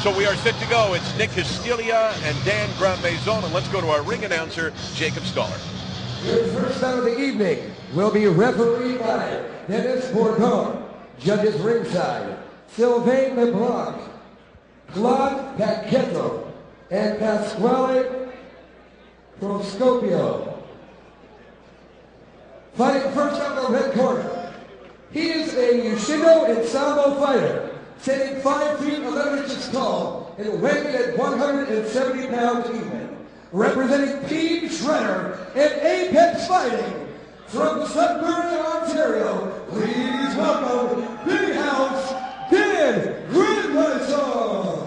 So we are set to go. It's Nick Castiglia and Dan Grandmaison, and let's go to our ring announcer, Jacob Stoller. Your first bout of the evening will be refereed by Dennis Bourdon. Judges ringside, Sylvain LeBlanc, Claude Paquetto, and Pasquale Proscopio. Fighting first out of the red corner. He is a Yushido and Sambo fighter, standing 5 feet 11 inches tall and weighing at 170 pounds even. Representing Team Shredder and Apex Fighting from Sudbury, Ontario, please welcome Big House Dan Grandmaison.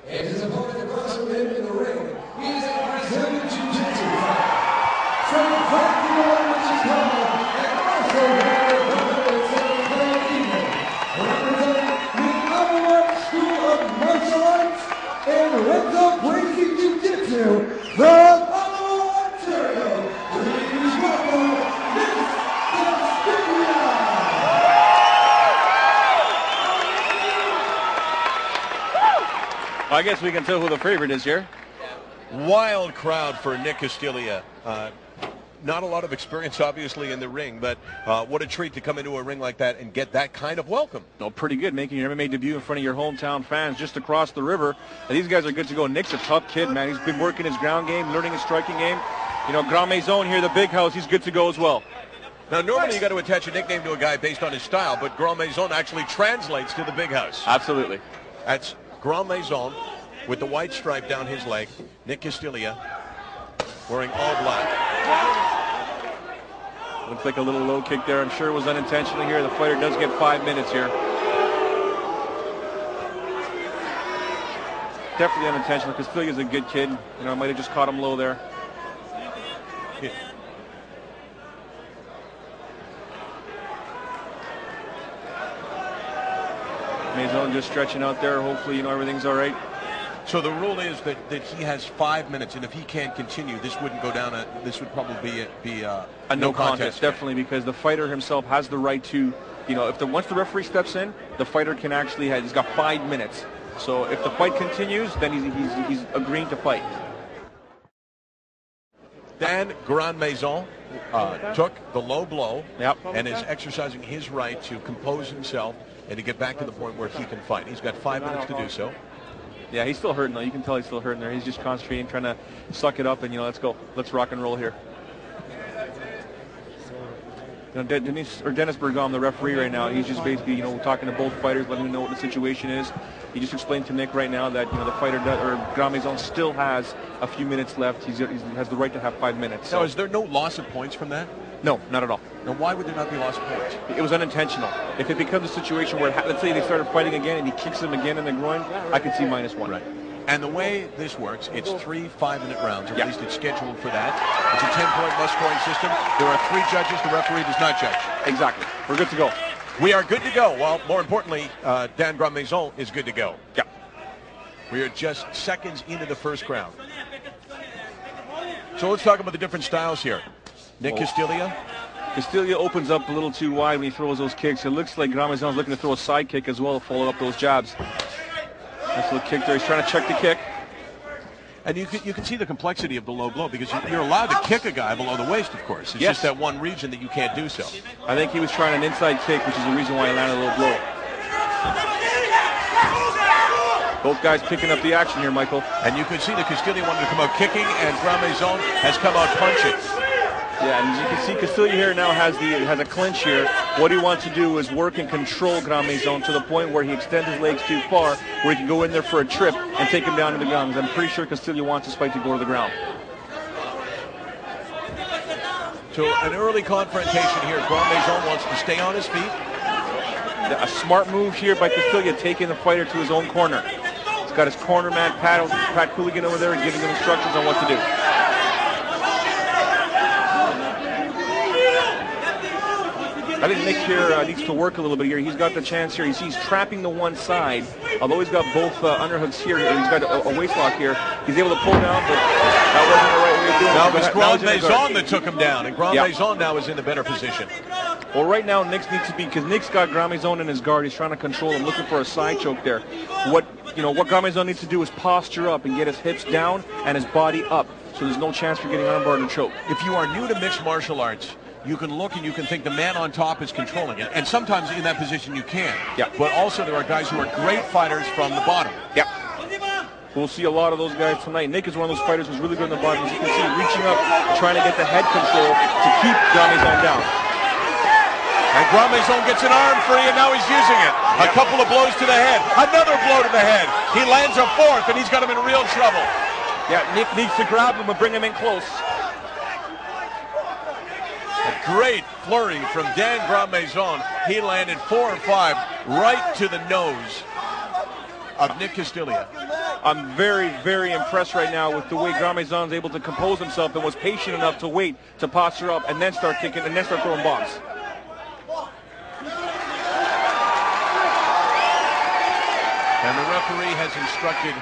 And his opponent across from him in the ring, he is a Brazilian Jiu-Jitsu fighter. From 5 feet 11 inches tall and also weighing 170 pounds even. Representing the Ottawa School of Martial Arts and Renzo Gracie Jiu-Jitsu from Ottawa, Ontario. Please welcome Nick Castiglia. I guess we can tell who the favorite is here. Wild crowd for Nick Castiglia. Not a lot of experience, obviously, in the ring, but what a treat to come into a ring like that and get that kind of welcome. No, pretty good, making your MMA debut in front of your hometown fans just across the river. And these guys are good to go. Nick's a tough kid, man. He's been working his ground game, learning his striking game. You know, Grandmaison here, the big house, he's good to go as well. Now, normally you got to attach a nickname to a guy based on his style, but Grandmaison actually translates to the big house. Absolutely. That's Grandmaison with the white stripe down his leg. Nick Castiglia wearing all black. Looks like a little low kick there. I'm sure it was unintentional here. The fighter does get 5 minutes here. Definitely unintentional. Castiglia's a good kid. You know, I might have just caught him low there. Yeah. Maison just stretching out there. Hopefully, you know, everything's all right. So the rule is that he has 5 minutes, and if he can't continue, this wouldn't go down. This would probably be a no contest. Definitely, because the fighter himself has the right to, you know, once the referee steps in, the fighter can actually he's got 5 minutes. So if the fight continues, then he's agreeing to fight. Dan Grandmaison took the low blow, yep, and is exercising his right to compose himself and to get back to the point where he can fight. He's got 5 minutes to do so. Yeah, he's still hurting though. You can tell he's still hurting there. He's just concentrating, trying to suck it up, and, you know, let's go. Let's rock and roll here. You know, Dennis Bourdon, the referee right now, he's just basically, you know, talking to both fighters, letting them know what the situation is. He just explained to Nick right now that, you know, the fighter, or Grandmaison, still has a few minutes left. He has the right to have 5 minutes. So. Now, is there no loss of points from that? No, not at all. Now, why would there not be loss of points? It was unintentional. If it becomes a situation where, let's say they started fighting again and he kicks him again in the groin, I could see -1. Right. And the way this works, it's 3 5-minute rounds, or at least it's scheduled for that. It's a 10-point must-scoring system. There are 3 judges. The referee does not judge. Exactly. We're good to go. We are good to go. Well, more importantly, Dan Grandmaison is good to go. Yeah. We are just seconds into the first round. So let's talk about the different styles here. Nick Castiglia. Castiglia opens up a little too wide when he throws those kicks. It looks like Grandmaison's looking to throw a side kick as well to follow up those jabs. Nice little kick there. He's trying to check the kick. And you can see the complexity of the low blow, because you're allowed to kick a guy below the waist, of course. It's just that one region that you can't do so. I think he was trying an inside kick, which is the reason why he landed a low blow. Both guys picking up the action here, Michael. And you can see that Castiglia wanted to come out kicking, and Grandmaison has come out punching. Yeah, and you can see Castiglia here now has a clinch here. What he wants to do is work and control Grandmaison to the point where he extends his legs too far, where he can go in there for a trip and take him down to the ground. I'm pretty sure Castiglia wants this fight to go to the ground. So an early confrontation here. Grandmaison wants to stay on his feet. A smart move here by Castiglia, taking the fighter to his own corner. He's got his corner man, Pat Cooligan, over there, and giving him instructions on what to do. I think Nick here needs to work a little bit here. He's got the chance here. He's trapping the one side. Although he's got both underhooks here, or he's got a waist lock here. He's able to pull down, but that wasn't the right way of doing it. Now it was Grand Maison that took him down, and Grand Maison now is in the better position. Well, right now Nick needs to be, because Nick's got Grand Maison in his guard. He's trying to control him, looking for a side choke there. What Grand Maison needs to do is posture up and get his hips down and his body up, so there's no chance for getting armbarred and choked. If you are new to mixed martial arts, you can look and you can think the man on top is controlling it. And sometimes in that position you can. Yeah. But also there are guys who are great fighters from the bottom. Yeah. We'll see a lot of those guys tonight. Nick is one of those fighters who's really good in the bottom. As you can see, reaching up, trying to get the head control to keep Grand Maison down. And Grand Maison gets an arm free, and now he's using it. A couple of blows to the head. Another blow to the head. He lands a fourth, and he's got him in real trouble. Yeah, Nick needs to grab him and bring him in close. A great flurry from Dan Grand Maison. He landed 4 or 5 right to the nose of Nick Castiglia. I'm very, very impressed right now with the way Grand Maison's able to compose himself and was patient enough to wait to posture up and then start kicking and then start throwing bombs. And the referee has instructed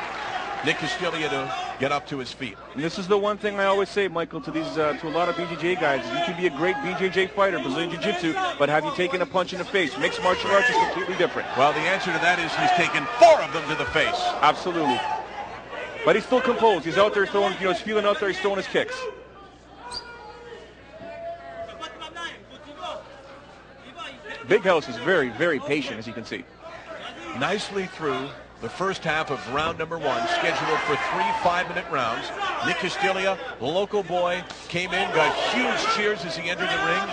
Nick Castiglia to get up to his feet. And this is the one thing I always say, Michael, to these to a lot of BJJ guys. You can be a great BJJ fighter, Brazilian Jiu-Jitsu, but have you taken a punch in the face? Mixed martial arts is completely different. Well, the answer to that is he's taken 4 of them to the face. Absolutely. But he's still composed. He's out there throwing, he's feeling out there, he's throwing his kicks. Big House is very, very patient, as you can see. Nicely through the first half of round number 1, scheduled for 3 5-minute rounds. Nick Castiglia, local boy, came in, got huge cheers as he entered the ring.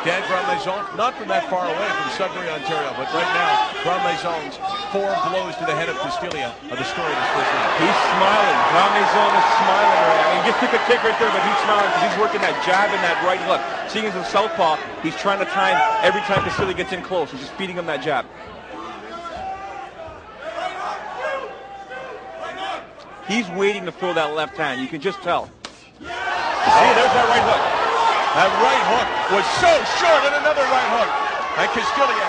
Dan Grand Maison, not from that far away from Sudbury, Ontario, but right now, Grand Maison's 4 blows to the head of Castiglia are the story of his first round. He's smiling. Grand Maison is smiling right now. He just took a kick right there, but he's smiling because he's working that jab and that right hook. Seeing as a southpaw, he's trying to time every time Castiglia gets in close. He's just feeding him that jab. He's waiting to throw that left hand. You can just tell. See, there's that right hook. That right hook was so short, and another right hook. And Castiglia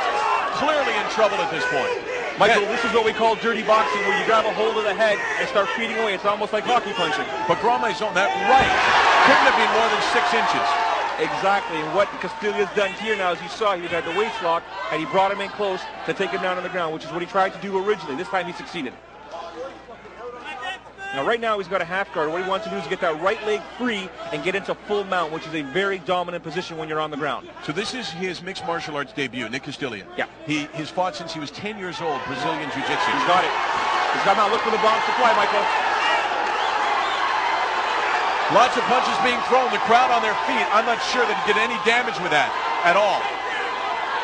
clearly in trouble at this point. Michael, this is what we call dirty boxing, where you grab a hold of the head and start feeding away. It's almost like hockey punching. But Grand Maison, that right couldn't have been more than 6 inches. Exactly, and what Castiglia's done here now, as you saw, he had the waist lock, and he brought him in close to take him down on the ground, which is what he tried to do originally. This time he succeeded. Now, right now, he's got a half guard. What he wants to do is get that right leg free and get into full mount, which is a very dominant position when you're on the ground. So this is his mixed martial arts debut, Nick Castiglia. Yeah. He's fought since he was 10 years old, Brazilian Jiu-Jitsu. He's got it. He's got him out. Look for the bombs to fly, Michael. Lots of punches being thrown. The crowd on their feet. I'm not sure that he did any damage with that at all.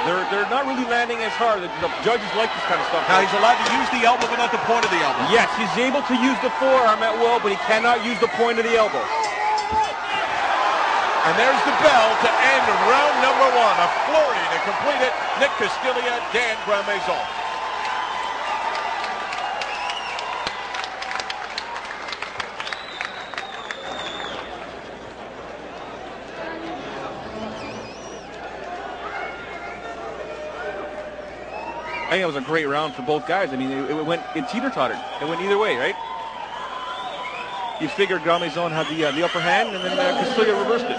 They're not really landing as hard. The judges like this kind of stuff. Now, he's allowed to use the elbow, but not the point of the elbow. Yes, he's able to use the forearm at will, but he cannot use the point of the elbow. And there's the bell to end round number 1. A flurry to complete it. Nick Castiglia, Dan Grand Maison. I think it was a great round for both guys. I mean, it teeter-tottered. It went either way, right? You figured Grand Maison had the upper hand, and then Castiglia reversed it.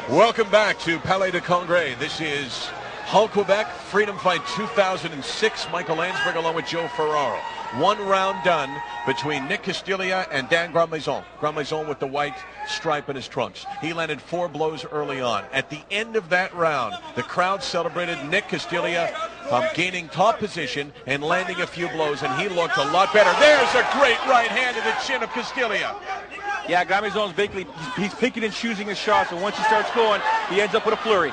Welcome back to Palais de Congrès. This is Hull, Quebec, Freedom Fight 2006. Michael Landsberg along with Joe Ferraro. 1 round done between Nick Castiglia and Dan Grand Maison. Grand Maison with the white stripe in his trunks. He landed 4 blows early on. At the end of that round, the crowd celebrated Nick Castiglia gaining top position and landing a few blows, and he looked a lot better. There's a great right hand to the chin of Castiglia. Yeah, Grand Maison's basically, he's picking and choosing his shots, and once he starts going, he ends up with a flurry.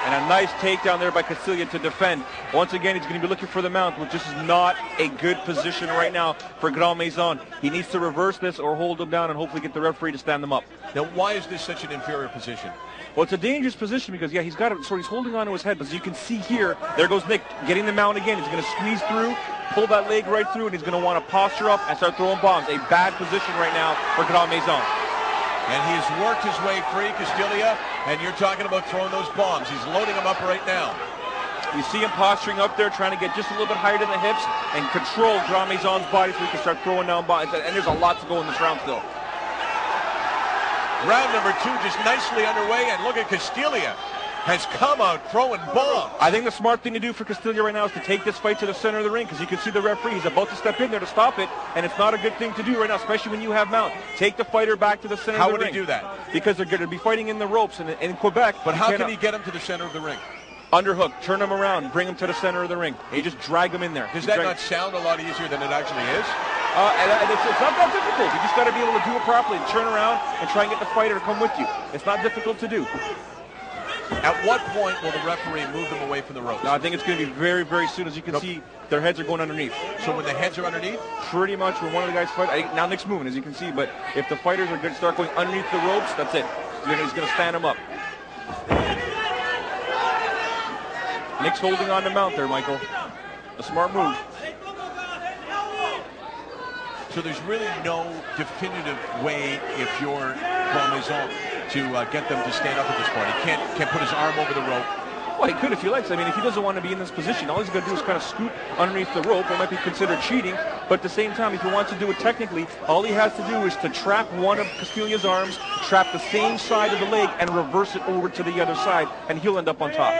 And a nice takedown there by Castilla to defend. Once again, he's going to be looking for the mount, which this is not a good position right now for Grand Maison. He needs to reverse this or hold him down and hopefully get the referee to stand them up. Now, why is this such an inferior position? Well, it's a dangerous position because, yeah, he's got it, so he's holding on to his head. But as you can see here, there goes Nick getting the mount again. He's going to squeeze through, pull that leg right through, and he's going to want to posture up and start throwing bombs. A bad position right now for Grand Maison. And he's worked his way free, Castilla, and you're talking about throwing those bombs. He's loading them up right now. You see him posturing up there, trying to get just a little bit higher to the hips and control Grand Maison's body so he can start throwing down bombs. And there's a lot to go in this round still. Round number 2 just nicely underway, and look at Castilla has come out throwing bombs. I think the smart thing to do for Castilla right now is to take this fight to the center of the ring, because you can see the referee. He's about to step in there to stop it, and it's not a good thing to do right now, especially when you have mount. Take the fighter back to the center of the ring. How would he do that? Because they're going to be fighting in the ropes in Quebec. But how can he get him to the center of the ring? Underhook, turn him around, bring him to the center of the ring. You just drag him in there. Does that not sound a lot easier than it actually is? It's not that difficult. You just got to be able to do it properly and turn around and try and get the fighter to come with you. It's not difficult to do. At what point will the referee move them away from the ropes? No, I think it's going to be very, very soon. As you can see, their heads are going underneath. So when the heads are underneath? Pretty much when one of the guys fight. Now Nick's moving, as you can see, but if the fighters are going to start going underneath the ropes, that's it. He's going to stand them up. Nick's holding on to mount there, Michael. A smart move. So there's really no definitive way, if you're Grand Maison, to get them to stand up at this point. He can't put his arm over the rope. Well, he could if he likes. I mean, if he doesn't want to be in this position, all he's going to do is kind of scoot underneath the rope. It might be considered cheating, but at the same time, if he wants to do it technically, all he has to do is to trap one of Castilla's arms, trap the same side of the leg, and reverse it over to the other side, and he'll end up on top.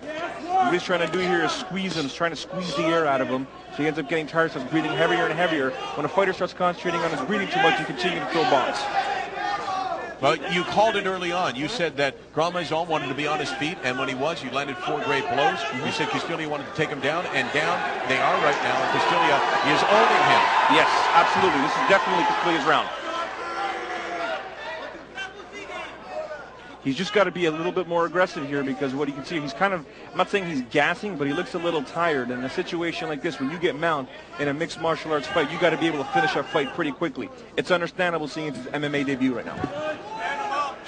What he's trying to do here is squeeze him. He's trying to squeeze the air out of him. So he ends up getting tired, starts breathing heavier and heavier. When a fighter starts concentrating on his breathing too much, you continue to throw bombs. Well, you called it early on. You said that Grand Maison wanted to be on his feet, and when he was, he landed 4 great blows. You said Castilla wanted to take him down, and down they are right now. Castilla is owning him. Yes, absolutely. This is definitely Castilla's round. He's just got to be a little bit more aggressive here, because what you can see, he's kind of, I'm not saying he's gassing, but he looks a little tired. And in a situation like this, when you get mount in a mixed martial arts fight, you got to be able to finish a fight pretty quickly. It's understandable seeing his MMA debut right now.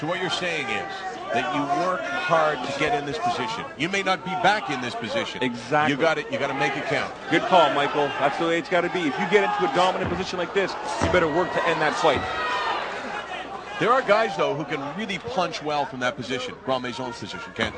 So what you're saying is that you work hard to get in this position. You may not be back in this position. Exactly. You got to make it count. Good call, Michael. That's the way it's got to be. If you get into a dominant position like this, you better work to end that fight. There are guys, though, who can really punch well from that position, Grand Maison's position, Ken.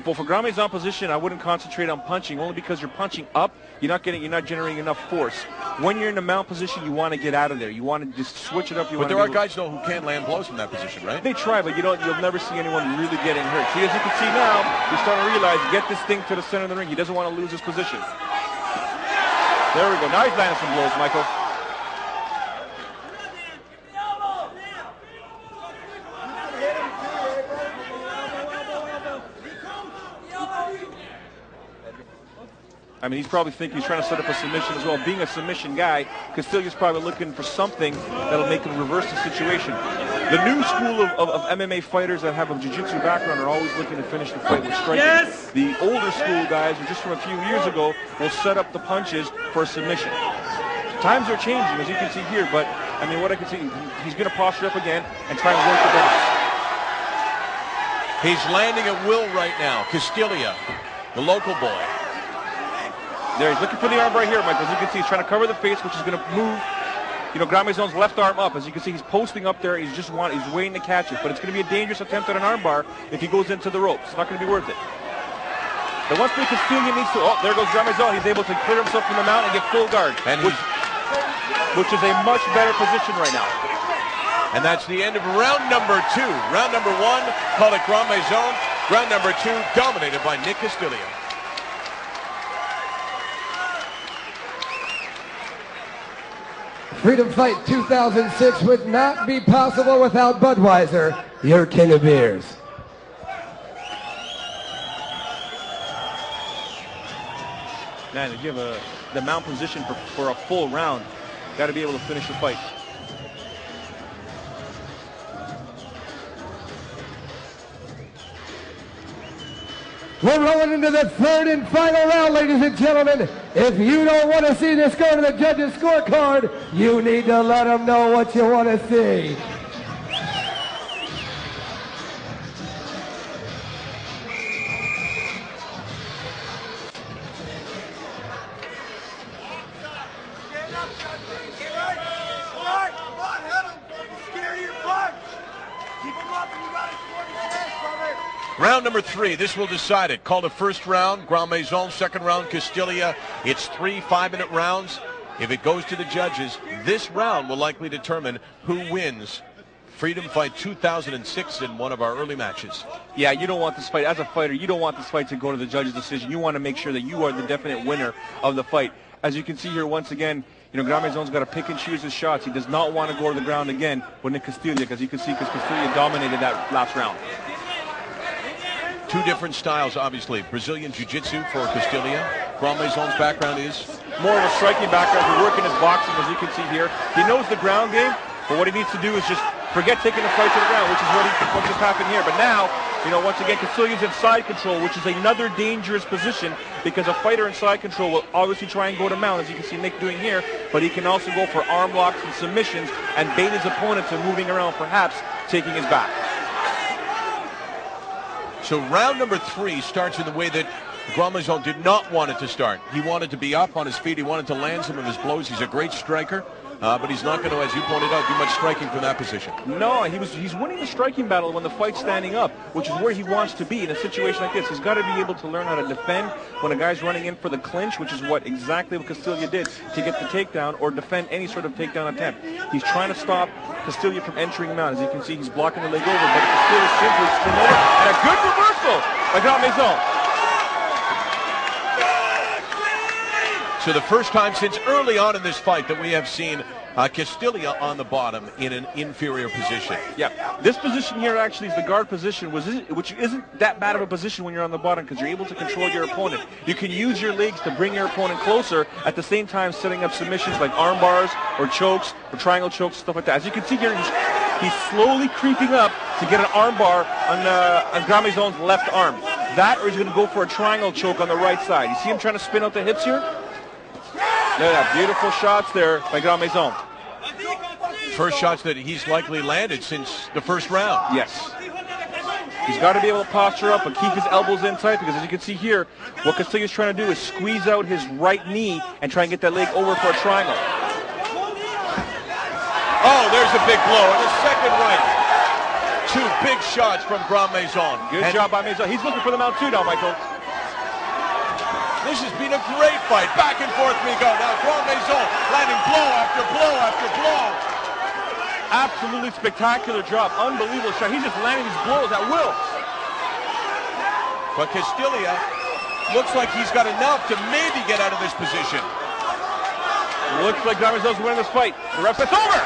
Well, for Grand Maison position, I wouldn't concentrate on punching, only because you're punching up, you're not generating enough force. When you're in the mount position, you want to get out of there. You want to just switch it up. But there are guys, though, who can land blows from that position, right? They try, but you'll never see anyone really getting hurt. See, as you can see now, he's starting to realize, get this thing to the center of the ring. He doesn't want to lose his position. There we go. Now he's landing some blows, Michael. I mean, he's probably thinking he's trying to set up a submission as well. Being a submission guy, Castilla's probably looking for something that'll make him reverse the situation. The new school of MMA fighters that have a jiu-jitsu background are always looking to finish the fight with striking. Yes! The older school guys, just from a few years ago, will set up the punches for a submission. Times are changing, as you can see here, but, I mean, what I can see, he's going to posture up again and try and work the box. He's landing at will right now. Castilla, the local boy. There, he's looking for the arm right here, Michael. As you can see, he's trying to cover the face, which is going to move, Grand Maison's left arm up. As you can see, he's posting up there. He's waiting to catch it. But it's going to be a dangerous attempt at an arm bar if he goes into the ropes. It's not going to be worth it. But once Castilla needs to, there goes Grand Maison. He's able to clear himself from the mount and get full guard, which is a much better position right now. And that's the end of round number 2. Round number 1, call it Grand Maison. Round number 2, dominated by Nick Castilla. Freedom Fight 2006 would not be possible without Budweiser, your king of beers. Man, to give the mount position for a full round, got to be able to finish the fight. We're rolling into the third and final round, ladies and gentlemen. If you don't want to see this go to the judges' scorecard, you need to let them know what you want to see. Round number 3, this will decide it. Called a first round, Grand Maison, second round, Castilla. It's 3 5-minute rounds. If it goes to the judges, this round will likely determine who wins Freedom Fight 2006 in one of our early matches. Yeah, you don't want this fight, as a fighter, you don't want this fight to go to the judge's decision. You want to make sure that you are the definite winner of the fight. As you can see here, once again, Grand Maison's got to pick and choose his shots. He does not want to go to the ground again with Nick Castilla, because you can see Castilla dominated that last round. Two different styles, obviously. Brazilian Jiu-Jitsu for Castilla. Grand Maison's background is more of a striking background. He's working his boxing, as you can see here. He knows the ground game, but what he needs to do is just forget taking the fight to the ground, which is what just happened here. But now, once again, Castilla's in side control, which is another dangerous position, because a fighter in side control will obviously try and go to mount, as you can see Nick doing here, but he can also go for arm locks and submissions and bait his opponent to moving around, perhaps taking his back. So round number 3 starts in the way that Grand Maison did not want it to start. He wanted to be up on his feet. He wanted to land some of his blows. He's a great striker, but he's not going to, as you pointed out, do much striking from that position. No, he's winning the striking battle when the fight's standing up, which is where he wants to be in a situation like this. He's got to be able to learn how to defend when a guy's running in for the clinch, which is exactly what Castilla did to get the takedown or defend any sort of takedown attempt. He's trying to stop Castilla from entering mount. As you can see, he's blocking the leg over, but Castilla simply spin over, and a good reversal by Grand Maison. So the first time since early on in this fight that we have seen Castilla on the bottom in an inferior position. Yeah, this position here actually is the guard position, which isn't that bad of a position when you're on the bottom, because you're able to control your opponent. You can use your legs to bring your opponent closer, at the same time setting up submissions like arm bars or chokes or triangle chokes, stuff like that. As you can see here, he's slowly creeping up to get an arm bar on Grand Maison's left arm. That, or he's going to go for a triangle choke on the right side. You see him trying to spin out the hips here? Look at that, beautiful shots there by Grand Maison. First shots that he's likely landed since the first round. Yes. He's got to be able to posture up and keep his elbows in tight, because as you can see here, what Castilla's trying to do is squeeze out his right knee and try and get that leg over for a triangle. Oh, there's a big blow in the second right. Two big shots from Grand Maison. Good job by Maison. He's looking for the mount too now, Michael. This has been a great fight. Back and forth we go. Now Grand Maison landing blow after blow after blow. Absolutely spectacular job. Unbelievable shot. He's just landing these blows at will. But Castilla looks like he's got enough to maybe get out of this position. Looks like Grand Maison's winning this fight. The ref, it's over!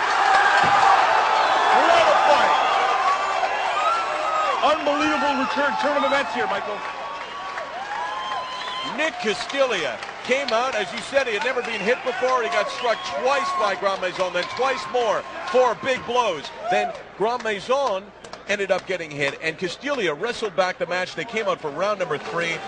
What a fight! Unbelievable turn of events here, Michael. Nick Castilla came out, as you said, he had never been hit before. He got struck twice by Grand Maison, then twice more. 4 big blows. Then Grand Maison ended up getting hit, and Castilla wrestled back the match. They came out for round number 3.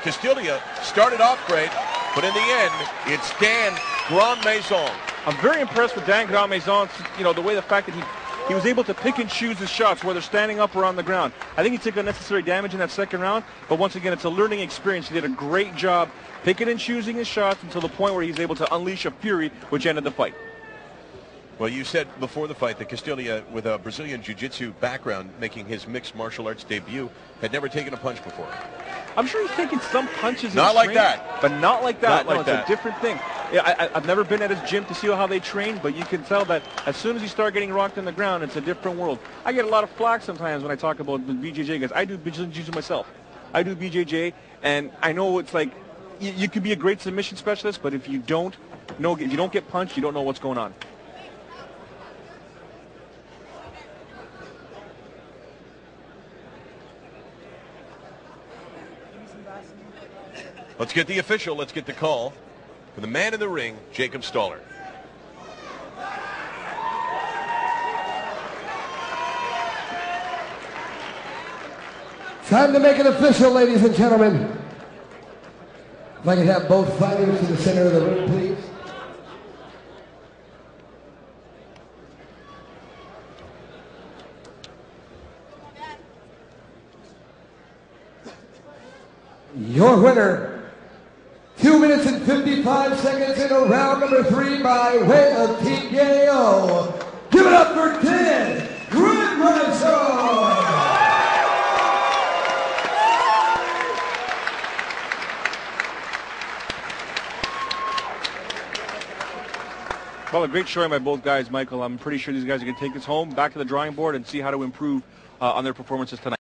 Castilla started off great, but in the end, it's Dan Grand Maison. I'm very impressed with Dan Grand Maison, the fact that he was able to pick and choose his shots, whether standing up or on the ground. I think he took unnecessary damage in that second round, but once again, it's a learning experience. He did a great job picking and choosing his shots until the point where he's able to unleash a fury, which ended the fight. Well, you said before the fight that Castilla, with a Brazilian Jiu-Jitsu background, making his mixed martial arts debut, had never taken a punch before. I'm sure he's taken some punches. Not like that. But not like that. Not like that. It's a different thing. Yeah, I've never been at his gym to see how they train, but you can tell that as soon as you start getting rocked on the ground, it's a different world. I get a lot of flack sometimes when I talk about the BJJ guys. I do Brazilian Jiu-Jitsu myself. I do BJJ, and I know it's like you could be a great submission specialist, but if you don't get punched, you don't know what's going on. Let's get the official. Let's get the call for the man in the ring, Jacob Stoller. Time to make it official, ladies and gentlemen. If I could have both fighters to the center of the ring, please. Your winner, 2 minutes and 55 seconds in a round number 3 by way of TKO. Give it up for Ted Grimriser! Well, a great showing by both guys, Michael. I'm pretty sure these guys are going to take this home, back to the drawing board, and see how to improve on their performances tonight.